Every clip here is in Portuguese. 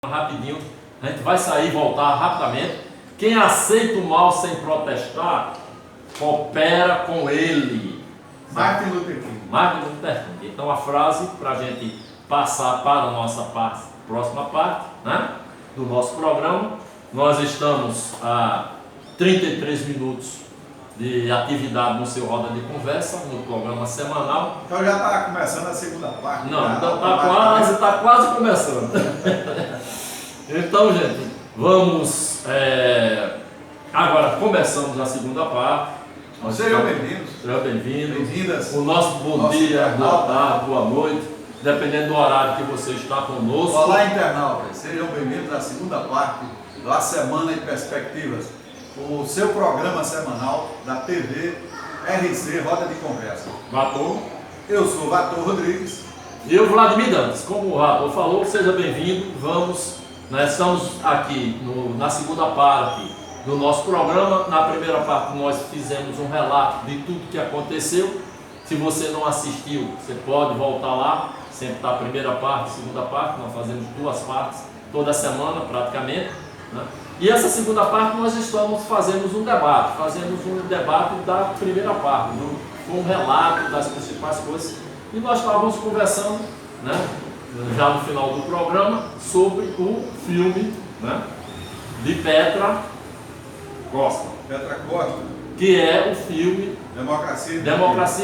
Rapidinho, a gente vai sair e voltar rapidamente. Quem aceita o mal sem protestar, coopera com ele. Martin Luther King. Martin Luther King. Então a frase para a gente passar para a nossa próxima parte, né, do nosso programa. Nós estamos a 33 minutos de atividade no seu Roda de Conversa, no programa semanal. Então já está começando a segunda parte. Não, está quase começando. Então, gente, vamos. Agora começamos a segunda parte. Sejam bem-vindos. Sejam bem-vindos. Bem-vindas. O nosso bom dia, boa tarde, boa noite, dependendo do horário que você está conosco. Olá, internautas. Sejam bem-vindos à segunda parte da Semana em Perspectivas, o seu programa semanal da TV RC Roda de Conversa. Vator. Eu sou Vator Rodrigues. E eu, Vladimir Dantas. Como o Vator falou, seja bem-vindo. Nós estamos aqui na segunda parte do nosso programa. Na primeira parte nós fizemos um relato de tudo que aconteceu. Se você não assistiu, você pode voltar lá. Sempre está a primeira parte, a segunda parte. Nós fazemos duas partes toda semana praticamente, né? E essa segunda parte nós fazendo um debate da primeira parte, com um relato das principais coisas. E nós estávamos conversando, né, já no final do programa, sobre o filme, né, de Petra Costa. Petra Costa. Que é o filme Democracia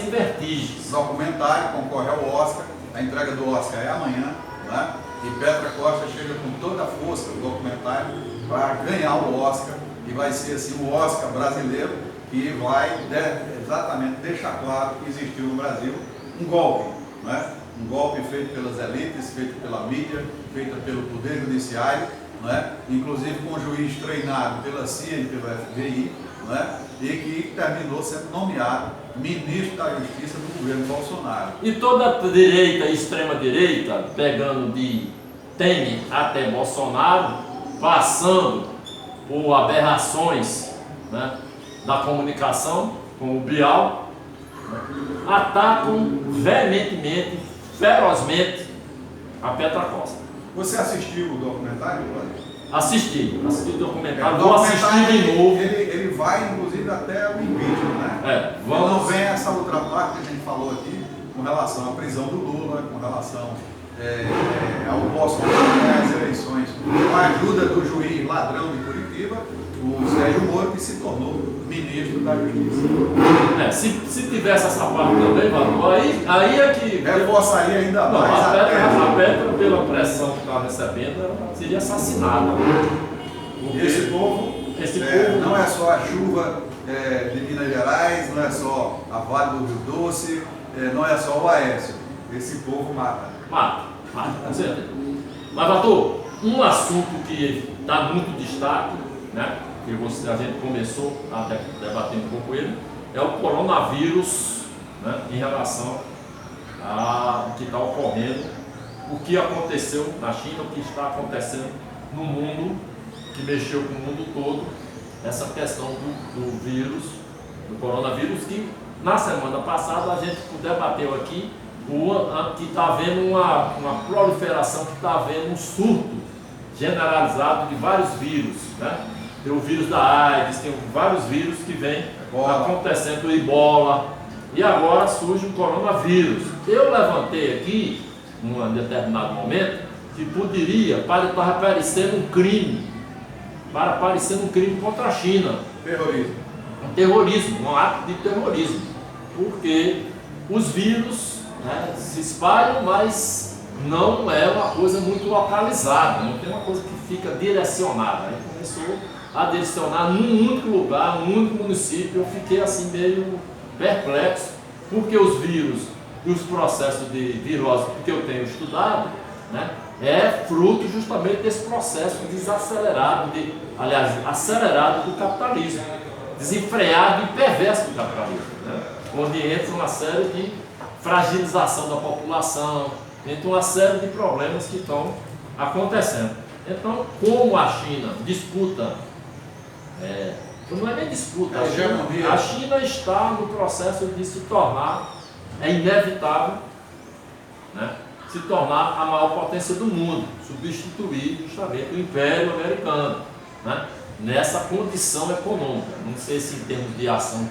em Vertigens. O documentário concorre ao Oscar. A entrega do Oscar é amanhã, né? E Petra Costa chega com toda a força do documentário para ganhar o Oscar. E vai ser assim o Oscar brasileiro, que vai exatamente deixar claro que existiu no Brasil um golpe, né? Um golpe feito pelas elites, feito pela mídia, feito pelo Poder Judiciário, né? Inclusive com um juiz treinado pela CIA e pelo FBI, né? E que terminou sendo nomeado ministro da Justiça do governo Bolsonaro. E toda a direita e extrema-direita, pegando de Temer até Bolsonaro, passando por aberrações, né, da comunicação, como o Bial, atacam veementemente, ferozmente a Petra Costa. Você assistiu o documentário, Vladimir? Assisti o documentário, vou assistir de novo. Ele vai, inclusive, até o impeachment, né? Não vem essa outra parte que a gente falou aqui, com relação à prisão do Lula, com relação ao Bolsonaro nas eleições, com a ajuda do juiz ladrão de Curitiba, o Sérgio Moro, que se tornou ministro da Justiça. Se tivesse essa parte também, aí é que... Reforçaria ainda mais a Petra, pela pressão que estava recebendo, ela seria assassinada. E esse povo não é só a chuva de Minas Gerais, não é só a Vale do Rio Doce, não é só o Aécio. Esse povo mata. Mata, com certeza. Mas, Vator, um assunto que dá muito destaque, né, que a gente começou a debater um pouco ele, é o coronavírus, né, em relação ao que está ocorrendo, o que aconteceu na China, o que está acontecendo no mundo, que mexeu com o mundo todo, essa questão do vírus, do coronavírus, que na semana passada a gente debateu aqui, que está havendo uma proliferação, que está havendo um surto generalizado de vários vírus, né? Tem o vírus da AIDS, tem vários vírus que vêm acontecendo, o Ebola, e agora surge o coronavírus. Eu levantei aqui, num determinado momento, que poderia parecer um crime contra a China. Terrorismo, um ato de terrorismo, porque os vírus, né, se espalham, mas não é uma coisa muito localizada, não tem uma coisa que fica direcionada. Aí começou a direcionar num único lugar, num único município. Eu fiquei assim meio perplexo, porque os vírus e os processos de virose que eu tenho estudado, né, é fruto justamente desse processo acelerado do capitalismo, desenfreado e perverso do capitalismo, né, onde entra uma série de fragilização da população, entra uma série de problemas que estão acontecendo. Então, como a China disputa, não é nem disputa, a China está no processo de se tornar, é inevitável, né, se tornar a maior potência do mundo, substituir justamente o Império Americano, né? Nessa condição econômica. Não sei se em termos de ação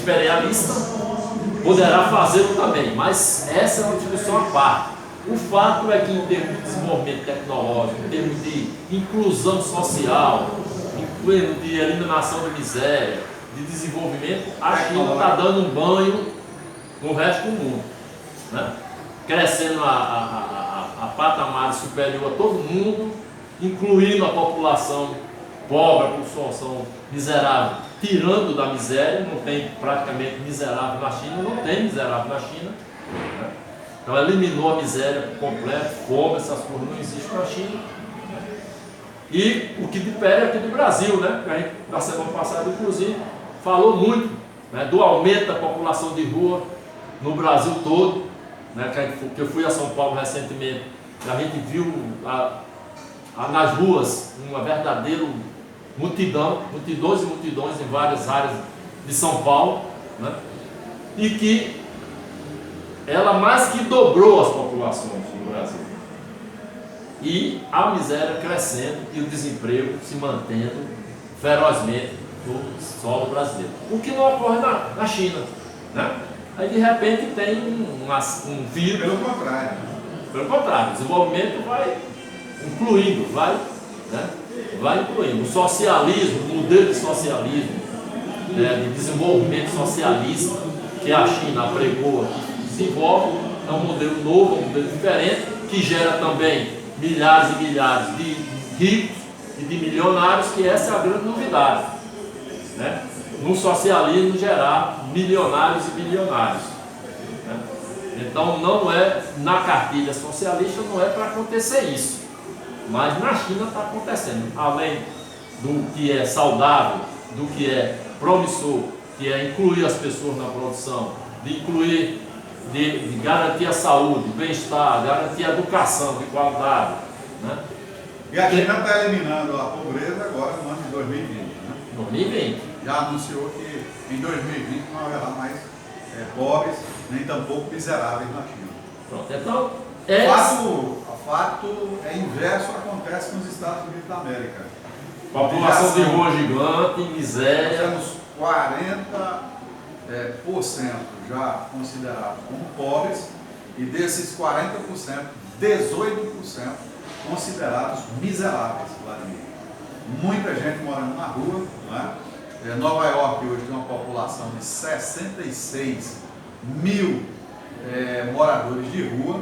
imperialista poderá fazê-lo também, mas essa é uma discussão à parte. O fato é que em termos de desenvolvimento tecnológico, em termos de inclusão social, em termos de eliminação da miséria, de desenvolvimento, a China está dando um banho no resto do mundo, né? Crescendo a patamares superior a todo mundo, incluindo a população pobre, a população miserável, tirando da miséria. Não tem praticamente miserável na China, não tem miserável na China, né? Então eliminou a miséria por completo, fome, essas coisas não existem na China. E o que difere é aqui do Brasil, né? A gente, na semana passada, inclusive, falou muito, né, do aumento da população de rua no Brasil todo, né? Que eu fui a São Paulo recentemente, a gente viu nas ruas uma verdadeira multidões e multidões em várias áreas de São Paulo, né? E que ela mais que dobrou as populações no Brasil. E a miséria crescendo e o desemprego se mantendo ferozmente no solo brasileiro. O que não ocorre na China, né? Aí de repente tem um vírus. Pelo contrário. Pelo contrário, o desenvolvimento vai incluindo, vai incluindo. O socialismo, o modelo de socialismo, né, de desenvolvimento socialista que a China apregou, desenvolve, é um modelo novo, um modelo diferente, que gera também milhares e milhares de ricos e de milionários, que essa é a grande novidade, né? No socialismo gerar milionários e bilionários, né? Então não é, na cartilha socialista não é para acontecer isso, mas na China está acontecendo, além do que é saudável, do que é promissor, que é incluir as pessoas na produção, de incluir, de garantir a saúde, bem-estar, garantir a educação de qualidade, né? E a China está eliminando a pobreza agora no ano de 2020, né? 2020. Já anunciou que em 2020 não haverá mais pobres, nem tampouco miseráveis na China. Pronto, então O fato é inverso, acontece nos Estados Unidos da América. População de rua gigante, miséria. Temos 40% já considerados como pobres, e desses 40%, 18% considerados miseráveis, Vladimir. Muita gente morando na rua, né? Nova York hoje tem uma população de 66 mil moradores de rua.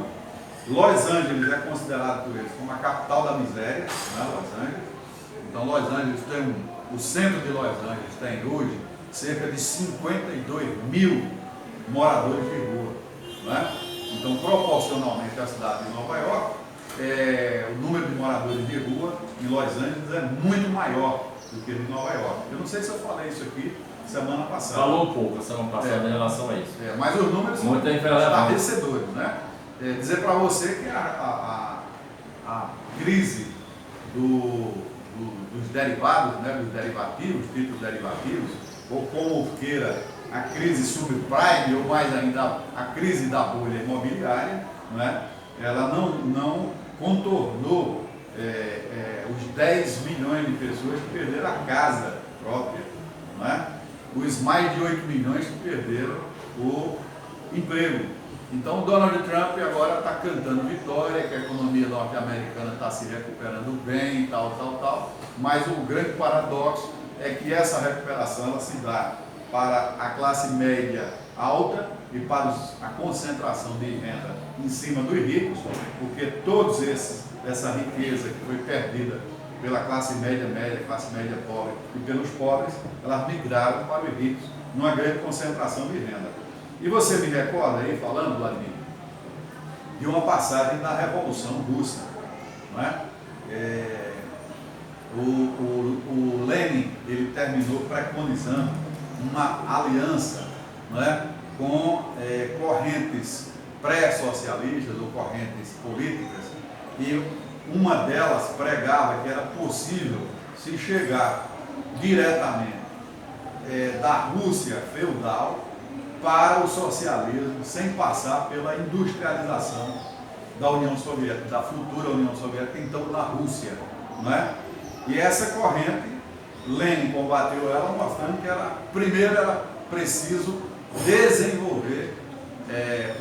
Los Angeles é considerado por eles como a capital da miséria, né? Los Angeles. Então Los Angeles tem o centro de Los Angeles tem hoje cerca de 52 mil moradores de rua, né? Então, proporcionalmente à cidade de Nova York, o número de moradores de rua em Los Angeles é muito maior do que em Nova York. Eu não sei se eu falei isso aqui semana passada. Falou um pouco semana passada em relação a isso. Mas os números são estarrecedores, né? Dizer para você que a crise dos derivados, né, dos derivativos, títulos derivativos, ou como queira, a crise subprime, ou mais ainda a crise da bolha imobiliária, né, ela não contornou os 10 milhões de pessoas que perderam a casa própria, né, os mais de 8 milhões que perderam o emprego. Então o Donald Trump agora está cantando vitória, que a economia norte-americana está se recuperando bem, tal, mas o grande paradoxo é que essa recuperação ela se dá para a classe média alta e para a concentração de renda em cima dos ricos, porque todos essa riqueza que foi perdida pela classe média, classe média pobre e pelos pobres, elas migraram para os ricos, numa grande concentração de renda. E você me recorda aí, falando, Vladimir, de uma passagem da Revolução Russa, não é? O Lenin, ele terminou preconizando uma aliança, não é, com correntes pré-socialistas ou correntes políticas, e uma delas pregava que era possível se chegar diretamente da Rússia feudal para o socialismo sem passar pela industrialização da União Soviética, da futura União Soviética, então da Rússia, não é? E essa corrente, Lenin combateu ela, mostrando que primeiro era preciso desenvolver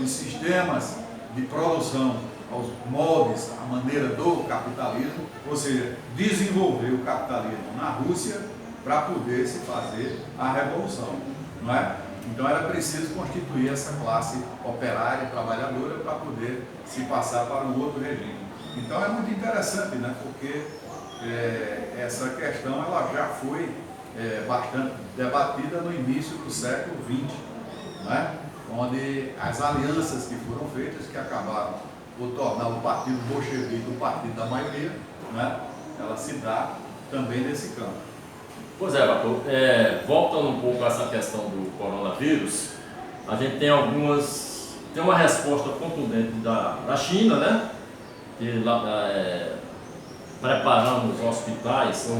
os sistemas de produção, aos moldes, a maneira do capitalismo, ou seja, desenvolver o capitalismo na Rússia para poder se fazer a revolução, não é? Então era preciso constituir essa classe operária, trabalhadora, para poder se passar para um outro regime. Então é muito interessante, né? Porque essa questão ela já foi bastante debatida no início do século XX, né? Onde as alianças que foram feitas, que acabaram por tornar o partido bolchevique o partido da maioria, né? Ela se dá também nesse campo. Pois é, Bator, voltando um pouco a essa questão do coronavírus, a gente tem uma resposta contundente da China, né? Que preparamos hospitais,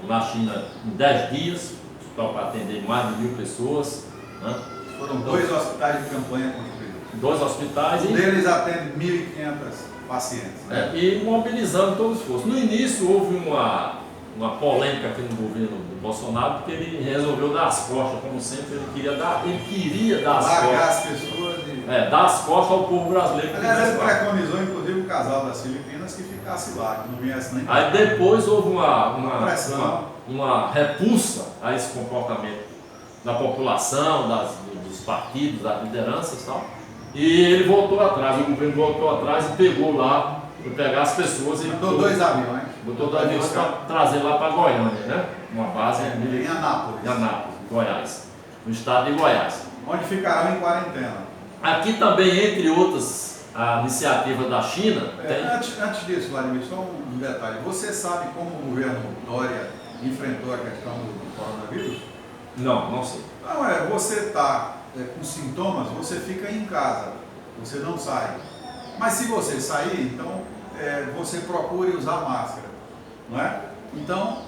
na China em 10 dias, para atender mais de 1.000 pessoas, né? Foram 2 hospitais de campanha construídos. 2 hospitais. Um deles atende 1.500 pacientes. Né? E mobilizando todo o esforço. No início houve uma polêmica aqui no governo do Bolsonaro, porque ele resolveu dar as costas, como sempre, ele queria dar as largar costas. as pessoas dar as costas ao povo brasileiro. Aliás, ele preconizou, inclusive, o casal das Filipinas que ficasse lá, que não viesse nem. Aí depois houve uma repulsa a esse comportamento da população, dos partidos, das lideranças e tal. E ele voltou atrás, o governo voltou atrás e pegou lá, foi pegar as pessoas e botou 2 aviões. Botou 2 aviões para trazer lá para Goiânia, né? Uma base em Anápolis. Em Anápolis, Goiás, no estado de Goiás. Onde ficarão em quarentena. Aqui também, entre outras, a iniciativa da China. Antes disso, Vladimir, só um detalhe. Você sabe como o governo Dória enfrentou a questão do coronavírus? Não sei. Não, você está com sintomas, você fica em casa, você não sai. Mas se você sair, então você procure usar máscara, não é? Então,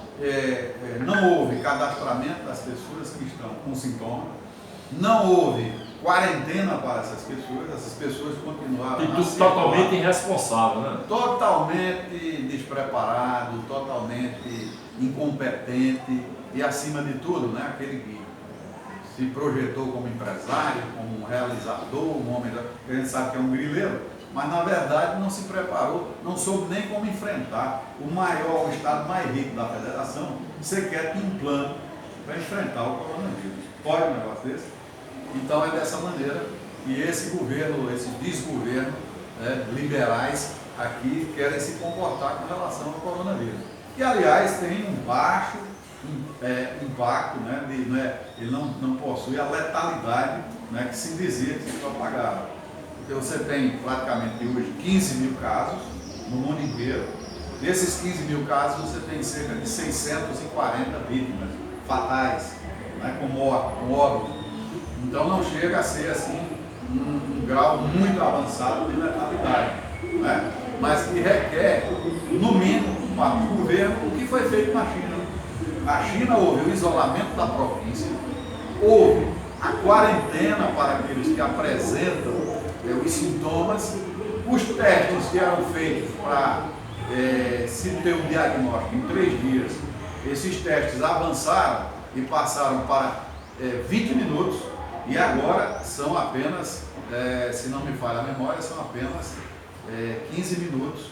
não houve cadastramento das pessoas que estão com sintomas, não houve quarentena para essas pessoas continuaram e tudo totalmente irresponsável, né? Totalmente despreparado, totalmente incompetente e, acima de tudo, né, aquele que se projetou como empresário, como um realizador, um homem, a gente sabe que é um grileiro, mas na verdade não se preparou, não soube nem como enfrentar o estado mais rico da federação, sequer tinha um plano para enfrentar o coronavírus. Pode um negócio desse? Então é dessa maneira que esse governo, esse desgoverno, liberais aqui querem se comportar com relação ao coronavírus. Que aliás tem um baixo impacto, né, ele não possui a letalidade, né, que se dizia que se propagava. Porque você tem praticamente hoje 15 mil casos no mundo inteiro. Desses 15 mil casos você tem cerca de 640 vítimas fatais, né, com óbito. Então não chega a ser assim um grau muito avançado de letalidade, né? Mas que requer, no mínimo, para o governo, o que foi feito na China. Na China houve o isolamento da província, houve a quarentena para aqueles que apresentam os sintomas, os testes que eram feitos para se ter um diagnóstico em 3 dias, esses testes avançaram e passaram para 20 minutos. E agora são apenas, se não me falha a memória, são apenas 15 minutos,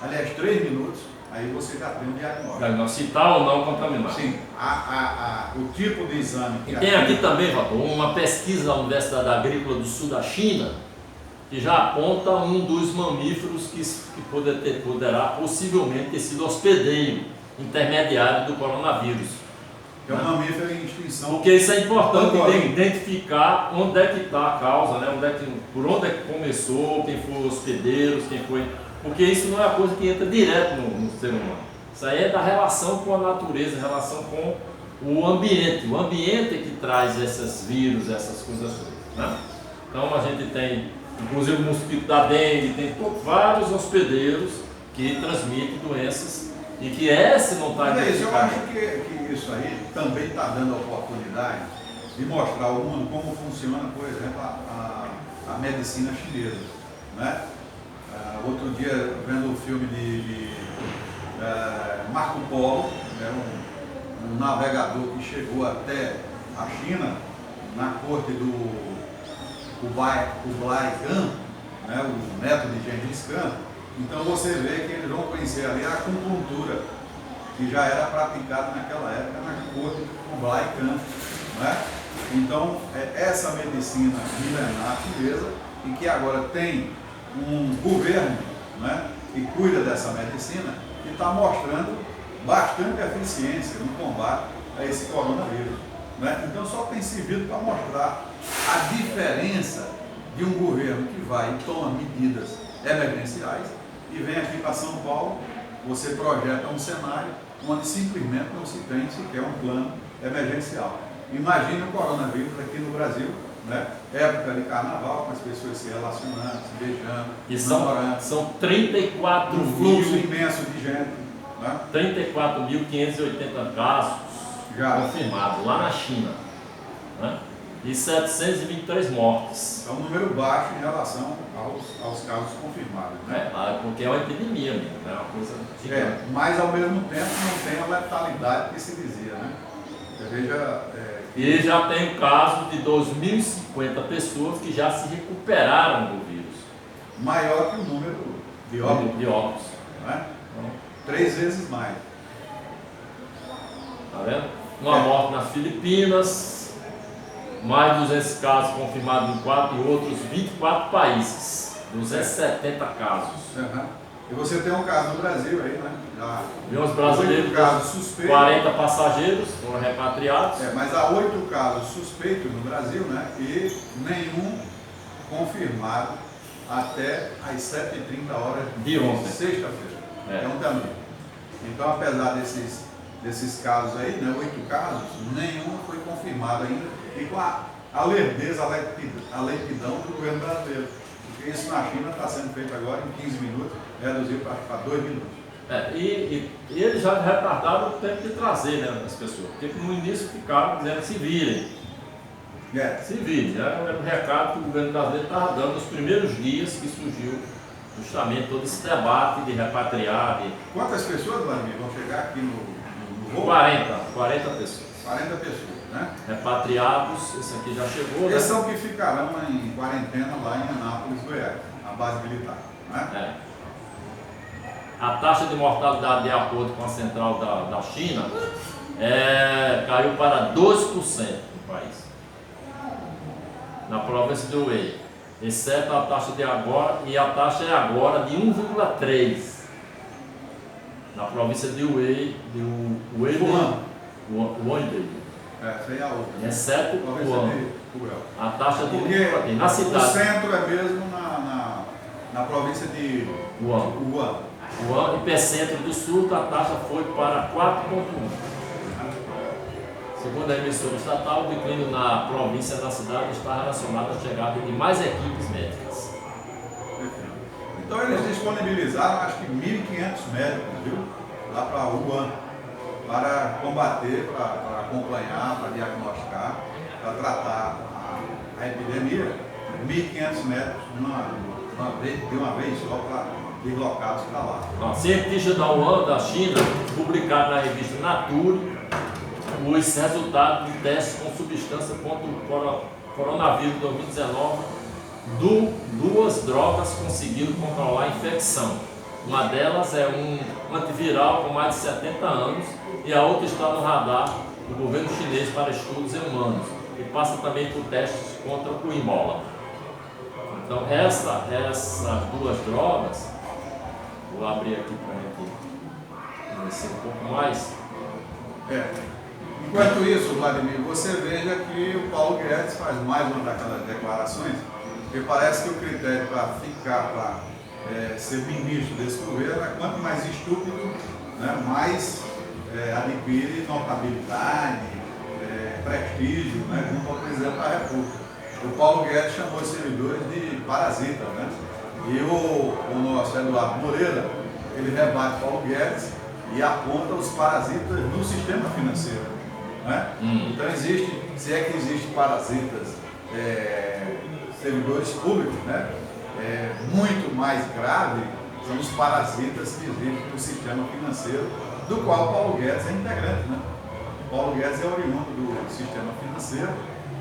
aliás 3 minutos, aí você já tem um diagnóstico. Se está ou não contaminado. Sim, o tipo de exame que tem aqui também, Valtor, uma pesquisa da Universidade Agrícola do Sul da China, que já aponta um dos mamíferos que poderá possivelmente ter sido hospedeiro intermediário do coronavírus. É um mamífero em extinção. Porque isso é importante identificar onde é que está a causa, né? Por onde é que começou, quem foi os hospedeiros, quem foi. Porque isso não é uma coisa que entra direto no ser humano. Isso aí é da relação com a natureza, relação com o ambiente. O ambiente é que traz esses vírus, essas coisas todas, né? Então a gente tem, inclusive o mosquito da dengue, tem vários hospedeiros que transmitem doenças. E que esse não está identificado. Eu acho que isso aí também está dando oportunidade de mostrar ao mundo como funciona, por exemplo, a medicina chinesa, né? Outro dia, vendo o filme de Marco Polo, né, um navegador que chegou até a China, na corte do Kublai Khan, né, o neto de Gengis Khan. Então você vê que eles vão conhecer ali a acupuntura, que já era praticada naquela época na corte do Kublai Khan, né? Então, essa medicina milenar chinesa, e que agora tem um governo, né, que cuida dessa medicina, que está mostrando bastante eficiência no combate a esse coronavírus, né? Então, só tem servido para mostrar a diferença de um governo que vai e toma medidas emergenciais e vem aqui para São Paulo, você projeta um cenário onde simplesmente não se tem sequer um plano emergencial. Imagine o coronavírus aqui no Brasil, né? Época de carnaval, com as pessoas se relacionando, se beijando, E namorando. são 34 Um fluxo mil, imenso de gente, né? 34.580 casos Já. confirmados lá na China, né? E 723 mortes. É um número baixo em relação aos casos confirmados, né? Porque é uma epidemia mesmo, né? Uma coisa gigante. Mas ao mesmo tempo não tem a letalidade que se dizia, né? Você veja, E já tem o caso de 2.050 pessoas que já se recuperaram do vírus. maior que o número de óbitos, De óbitos. né? Então, 3 vezes mais. tá vendo? Uma morte nas Filipinas, mais de 200 casos confirmados em 4 e outros 24 países. 270 casos. Uhum. E você tem um caso no Brasil aí, né? Já E os brasileiros, 8 casos suspeitos. 40 passageiros foram repatriados. Mas há 8 casos suspeitos no Brasil, né? E nenhum confirmado até às 7h30 De ontem. sexta-feira. É. Ontem à noite. Então, apesar desses casos aí, né? 8 casos, nenhum foi confirmado ainda. E com a lerdeza, a lentidão do governo brasileiro. Porque isso na China está sendo feito agora em 15 minutos, reduziu para 2 minutos. E eles já retardaram o tempo de trazer, né, as pessoas. Porque no início ficaram dizendo se virem. Se virem. Era o recado que o governo brasileiro estava dando nos primeiros dias que surgiu justamente todo esse debate de repatriar. Quantas pessoas, Vladimir, vão chegar aqui no voo? 40 pessoas. 40 pessoas, né? Repatriados, esse aqui já chegou. Esses né? são que ficarão em quarentena lá em Anápolis, Goiás, a base militar, né? A taxa de mortalidade, de acordo com a central da China, caiu para 2% no país, na província de Hubei, exceto a taxa de agora, e a taxa é agora de 1,3% na província de Hubei, Essa aí é a outra. exceto Wuhan. A taxa de Porque 1,3%. Na o cidade centro é mesmo na província de Wuhan. Wuhan. O Epicentro do Sul, a taxa foi para 4,1%. Segundo a emissora estatal, o declínio na província da cidade está relacionado à chegada de mais equipes médicas. Então eles disponibilizaram acho que 1.500 médicos, viu? Lá para Wuhan, para combater, para acompanhar, para diagnosticar, para tratar a epidemia. 1.500 médicos de uma vez só para deslocados para lá. Cientistas da Wuhan, da China, publicaram na revista Nature os resultados de testes com substância contra o coronavírus 2019. Duas drogas conseguiram controlar a infecção. Uma delas é um antiviral com mais de 70 anos e a outra está no radar do governo chinês para estudos em humanos e passa também por testes contra o Ebola. Então essas duas drogas, vou abrir aqui para a gente conhecer um pouco mais. Enquanto isso, Vladimir, você veja que o Paulo Guedes faz mais uma daquelas declarações, porque parece que o critério para ficar, para ser ministro desse governo é quanto mais estúpido, né, mais adquire notabilidade, prestígio, né, junto ao presidente da República. O Paulo Guedes chamou os servidores de parasitas, né? E o nosso Eduardo Moreira, ele rebate Paulo Guedes e aponta os parasitas no sistema financeiro. né? Então existe, se é que existe parasitas, servidores públicos, né? Muito mais grave são os parasitas que existem no sistema financeiro, do qual Paulo Guedes é integrante, né? Paulo Guedes é oriundo do sistema financeiro,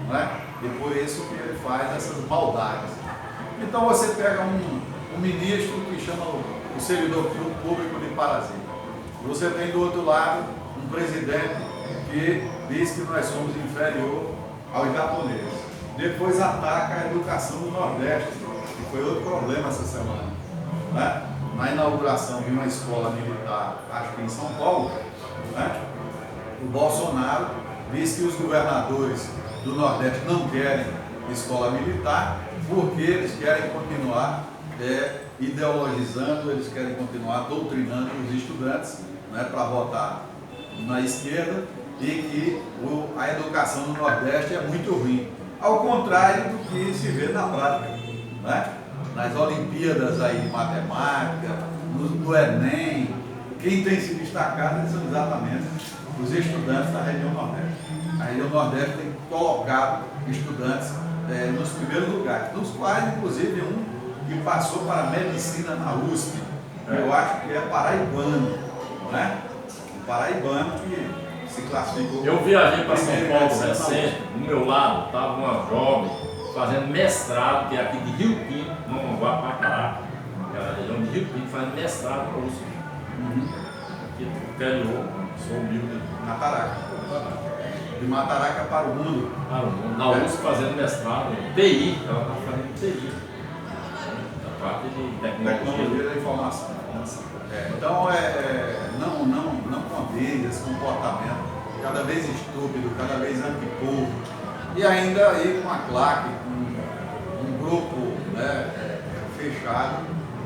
né? E por isso que ele faz essas maldades. Então você pega um ministro que chama o servidor público de parasita. Você tem do outro lado um presidente que diz que nós somos inferior aos japoneses. Depois ataca a educação do Nordeste, que foi outro problema essa semana, né? Na inauguração de uma escola militar, acho que em São Paulo, né? O Bolsonaro diz que os governadores do Nordeste não querem escola militar porque eles querem continuar ideologizando, eles querem continuar doutrinando os estudantes, né, para votar na esquerda, e que a educação no Nordeste é muito ruim. Ao contrário do que se vê na prática, né? Nas Olimpíadas aí de matemática, no Enem, quem tem se destacado são exatamente os estudantes da região Nordeste. A região Nordeste tem colocado estudantes nos primeiros lugares, dos quais, inclusive, um que passou para medicina na USP, eu acho que é paraibano, né? Um paraibano que se classificou. Eu viajei para São Paulo recente, do meu lado estava uma jovem fazendo mestrado, que é aqui de Rio Pinto, Mongaguá, Pacará, que é a região de Rio Pinto, fazendo mestrado na USP. Aqui no interior, sou humilde. Mataraca. De Mataraca para o mundo. Para o mundo. Na USP fazendo mestrado em TI, ela está fazendo TI. A parte de tecnologia da informação. Então, não condiz esse comportamento cada vez estúpido, cada vez antipovo, e ainda aí com a claque, com um grupo, né, fechado,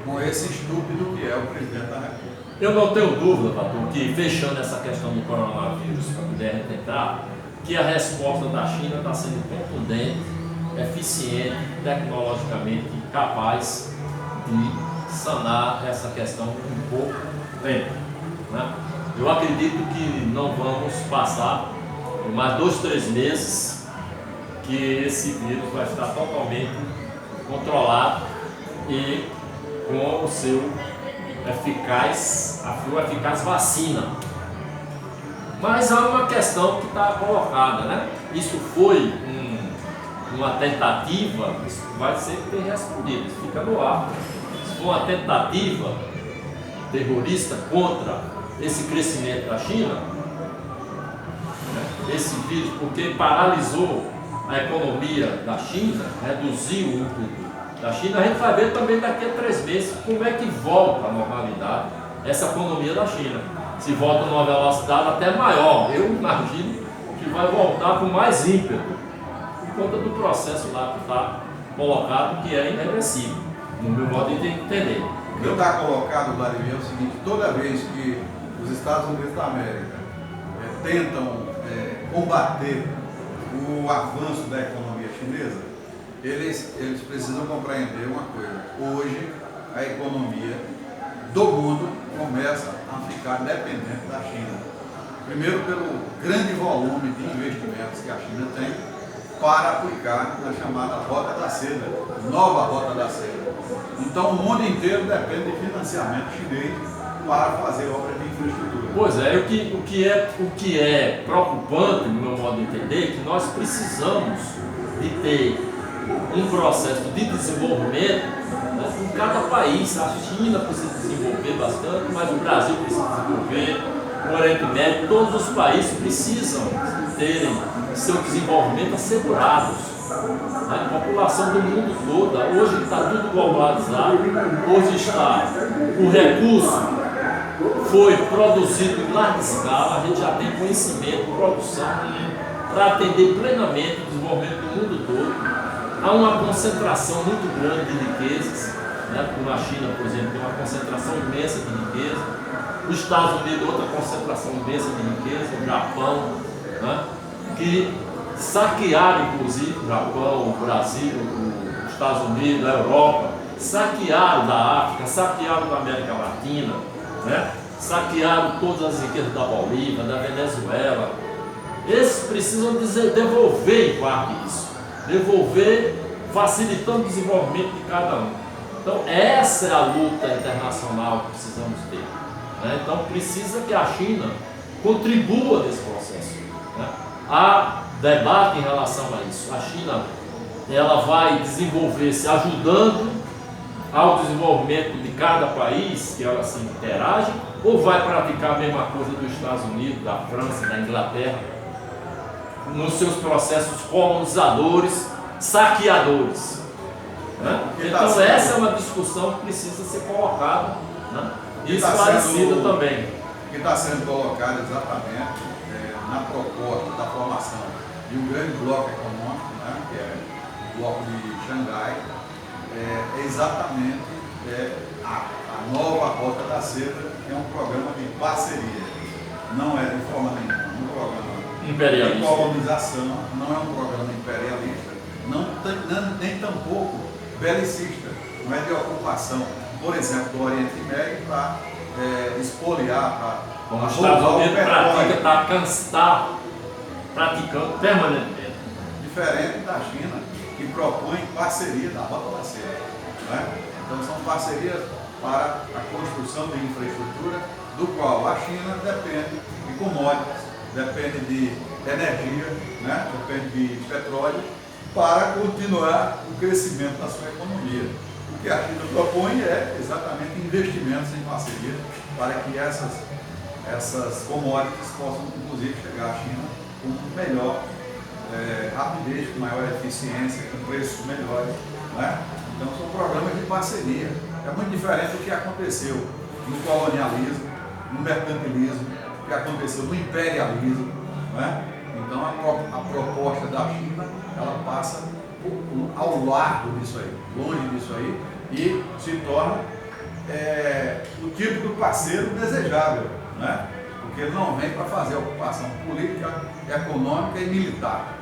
com esse estúpido que é o presidente da República. Eu não tenho dúvida, Pato, que fechando essa questão do coronavírus, para puder tentar, que a resposta da China está sendo contundente, eficiente, tecnologicamente capaz de sanar essa questão em pouco tempo, né? Eu acredito que não vamos passar por mais 2, 3 meses que esse vírus vai estar totalmente controlado e com o seu eficaz vacina. Mas há uma questão que está colocada, né? Isso foi uma tentativa, isso vai ser bem respondido, isso fica no ar. Se for uma tentativa terrorista contra esse crescimento da China, né? Esse vírus, porque paralisou a economia da China, reduziu o input da China, a gente vai ver também daqui a 3 meses como é que volta à normalidade essa economia da China. Se volta numa velocidade até maior, eu imagino que vai voltar com mais ímpeto, por conta do processo lá que está colocado, que é irreversível, no meu modo de entender. O que está colocado, Vladimir, é o seguinte: toda vez que os Estados Unidos da América tentam combater o avanço da economia chinesa, eles precisam compreender uma coisa: hoje a economia do mundo começa a ficar dependente da China. Primeiro, pelo grande volume de investimentos que a China tem para aplicar na chamada Rota da Seda, nova Rota da Seda. Então, o mundo inteiro depende de financiamento chinês para fazer obras de infraestrutura. Pois é, o que é preocupante, no meu modo de entender, é que nós precisamos de ter um processo de desenvolvimento, né, em cada país. A China precisa desenvolver bastante, mas o Brasil precisa desenvolver, o Oriente Médio, todos os países precisam terem seu desenvolvimento assegurado. A população do mundo toda, hoje está tudo globalizado, hoje está o recurso foi produzido em larga escala, a gente já tem conhecimento, produção para atender plenamente o desenvolvimento do mundo todo. Há uma concentração muito grande de riquezas, né? Como a China, por exemplo, tem uma concentração imensa de riqueza, os Estados Unidos outra concentração imensa de riqueza, o Japão, né? Que saquearam inclusive o Japão, o Brasil, os Estados Unidos, a Europa, saquearam da África, saquearam da América Latina, né? Saquearam todas as riquezas da Bolívia, da Venezuela. Eles precisam devolver em parte isso, devolver, facilitando o desenvolvimento de cada um. Então essa é a luta internacional que precisamos ter, né? Então precisa que a China contribua nesse processo, né? Há debate em relação a isso. A China, ela vai desenvolver-se ajudando ao desenvolvimento de cada país que ela se interage, ou vai praticar a mesma coisa dos Estados Unidos, da França, da Inglaterra, nos seus processos colonizadores, saqueadores, né? Então essa é uma discussão que precisa ser colocada, né? E esclarecida também. Que está sendo colocado exatamente na proposta da formação de um grande bloco econômico, né, que é o bloco de Xangai, é exatamente a nova Rota da Seda, que é um programa de parceria. Não é de forma nenhuma um programa de colonização, não é um programa imperialista, nem tampouco belicista, não é de ocupação, por exemplo, do Oriente Médio para expoliar, como os Estados Unidos está praticando permanentemente. Diferente da China, que propõe parceria da Rota da Seda, né? Então são parcerias para a construção de infraestrutura, do qual a China depende de commodities, depende de energia, né? Depende de petróleo, para continuar o crescimento da sua economia. O que a China propõe é exatamente investimentos em parceria para que essas commodities possam, inclusive, chegar à China com melhor rapidez, com maior eficiência, com preços melhores, né? Então são programas de parceria. É muito diferente do que aconteceu no colonialismo, no mercantilismo, que aconteceu no imperialismo, né? Então a proposta da China, ela passa ao largo disso aí, longe disso aí, e se torna o tipo do parceiro desejável, né? Porque ele não vem para fazer ocupação política, econômica e militar.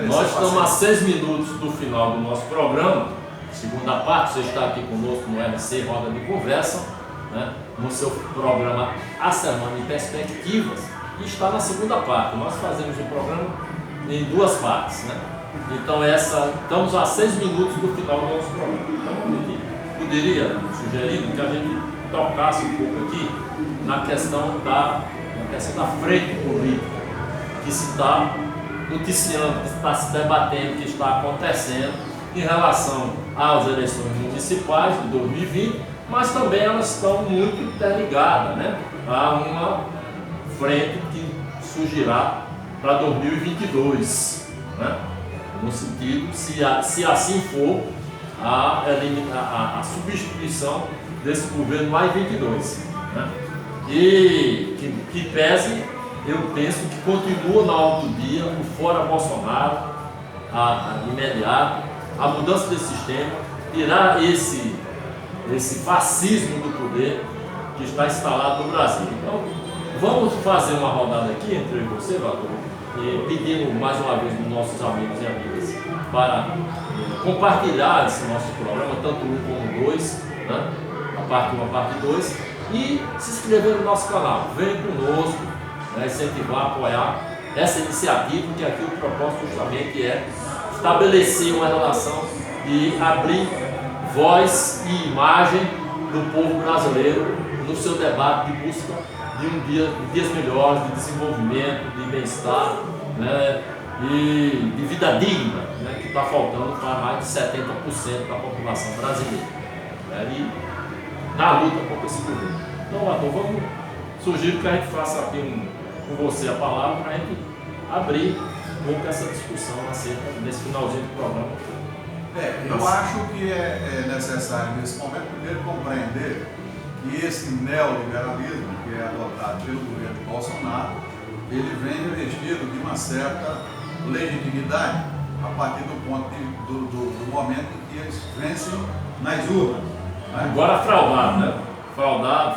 Nós estamos a 6 minutos do final do nosso programa, segunda parte. Você está aqui conosco no LC Roda de Conversa, né? No seu programa A Semana em Perspectivas, e está na segunda parte. Nós fazemos o programa em 2 partes, né? Então estamos a 6 minutos do final do nosso programa. Então eu poderia sugerir que a gente tocasse um pouco aqui na questão da frente política que se está noticiando, que está se debatendo, que está acontecendo em relação às eleições municipais de 2020, mas também elas estão muito interligadas, né? A uma frente que surgirá para 2022, né? No sentido, se assim for, a substituição desse governo mais 22, né? E que pese, eu penso que continua na ordem do dia o fora Bolsonaro, imediato, a mudança desse sistema, tirar esse fascismo do poder que está instalado no Brasil. Então, vamos fazer uma rodada aqui entre eu e você, Valtor, e pedindo mais uma vez dos nossos amigos e amigas para compartilhar esse nosso programa, tanto um como dois, né? A parte 1, a parte 2, e se inscrever no nosso canal. Vem conosco, né? Incentivar, apoiar essa iniciativa, que aqui o propósito justamente é estabelecer uma relação e abrir voz e imagem do povo brasileiro no seu debate de busca de dias melhores, de desenvolvimento, de bem-estar, né? E de vida digna, né? Que está faltando para mais de 70% da população brasileira, né? E na luta contra esse governo. Então, Arthur, vamos sugerir que a gente faça aqui com você a palavra para a gente abrir um pouco essa discussão acerca desse finalzinho do programa. Eu acho que é necessário nesse momento primeiro compreender que esse neoliberalismo que é adotado pelo governo Bolsonaro, ele vem revestido de uma certa legitimidade a partir do ponto do momento em que eles vencem nas urnas, né? Agora fraudado, né? Fraudado.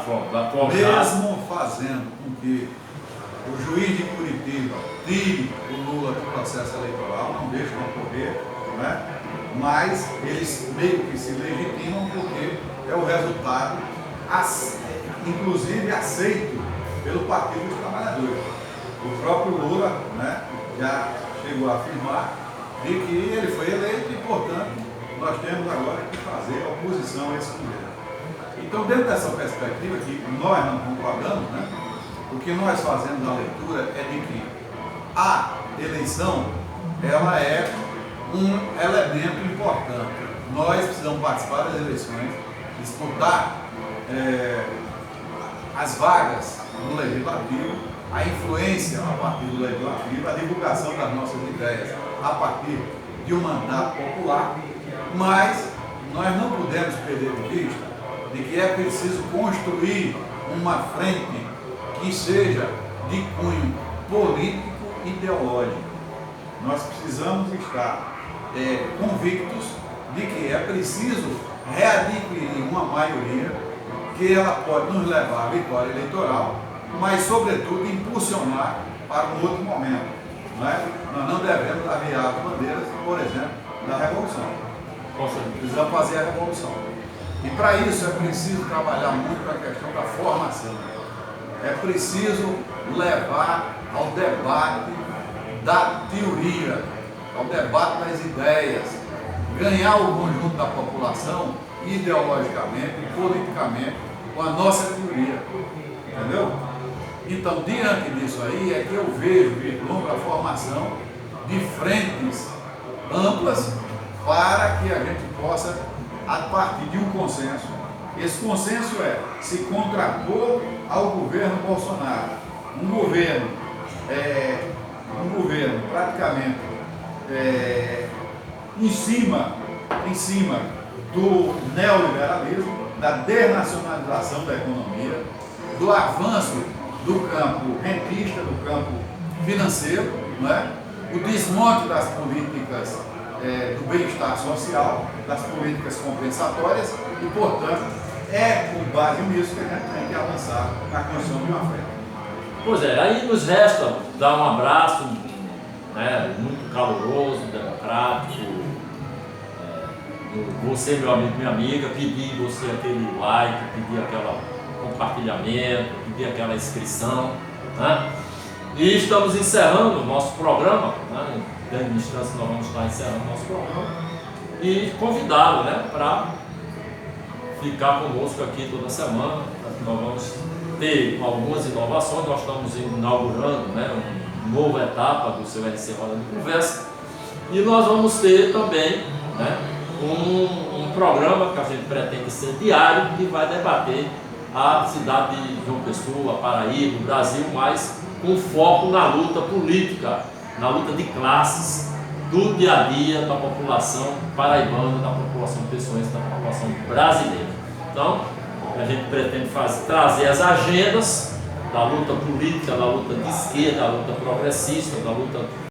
Mesmo fazendo com que o juiz de Curitiba tire o Lula do processo eleitoral, não deixe ocorrer, né? Mas eles meio que se legitimam porque é o resultado, inclusive aceito pelo Partido dos Trabalhadores. O próprio Lula, né, já chegou a afirmar de que ele foi eleito e, portanto, nós temos agora que fazer oposição a esse governo. Então, dentro dessa perspectiva, que nós não concordamos, né, o que nós fazemos na leitura é de que a eleição ela é um elemento importante. Nós precisamos participar das eleições, disputar as vagas no legislativo, a influência a partir do legislativo, a divulgação das nossas ideias a partir de um mandato popular, mas nós não podemos perder de vista de que é preciso construir uma frente que seja de cunho político e ideológico. Nós precisamos estar convictos de que é preciso readquirir uma maioria que ela pode nos levar à vitória eleitoral, mas, sobretudo, impulsionar para um outro momento. Né? Nós não devemos arriar as bandeiras, por exemplo, da Revolução. Precisamos fazer a Revolução. E, para isso, é preciso trabalhar muito a questão da formação. É preciso levar ao debate da teoria, ao debate das ideias, ganhar o conjunto da população ideologicamente e politicamente com a nossa teoria, entendeu? Então, diante disso aí é que eu vejo vislumbra a formação de frentes amplas para que a gente possa, a partir de um consenso, esse consenso é se contrapor ao governo Bolsonaro, um governo praticamente em cima do neoliberalismo, da desnacionalização da economia, do avanço do campo rentista, do campo financeiro, não é? O desmonte das políticas do bem-estar social, das políticas compensatórias e, portanto, é com base nisso que a gente tem que avançar na construção de uma frente. Pois é, aí nos resta dar um abraço, né, muito caloroso, democrático, você, meu amigo, minha amiga, pedir você aquele like, pedir aquele compartilhamento, pedir aquela inscrição, né? E estamos encerrando o nosso programa, né? Em grande instância nós vamos estar encerrando o nosso programa e convidá-lo, né, para ficar conosco aqui toda semana. Nós vamos ter algumas inovações, nós estamos inaugurando, né, uma nova etapa do seu RC Roda de Conversa e nós vamos ter também, né, um programa que a gente pretende ser diário, que vai debater a cidade de João Pessoa, Paraíba, o Brasil, mas com foco na luta política, na luta de classes, do dia a dia da população paraibana, da população pessoense, da população brasileira. Então, a gente pretende trazer as agendas da luta política, da luta de esquerda, da luta progressista, da luta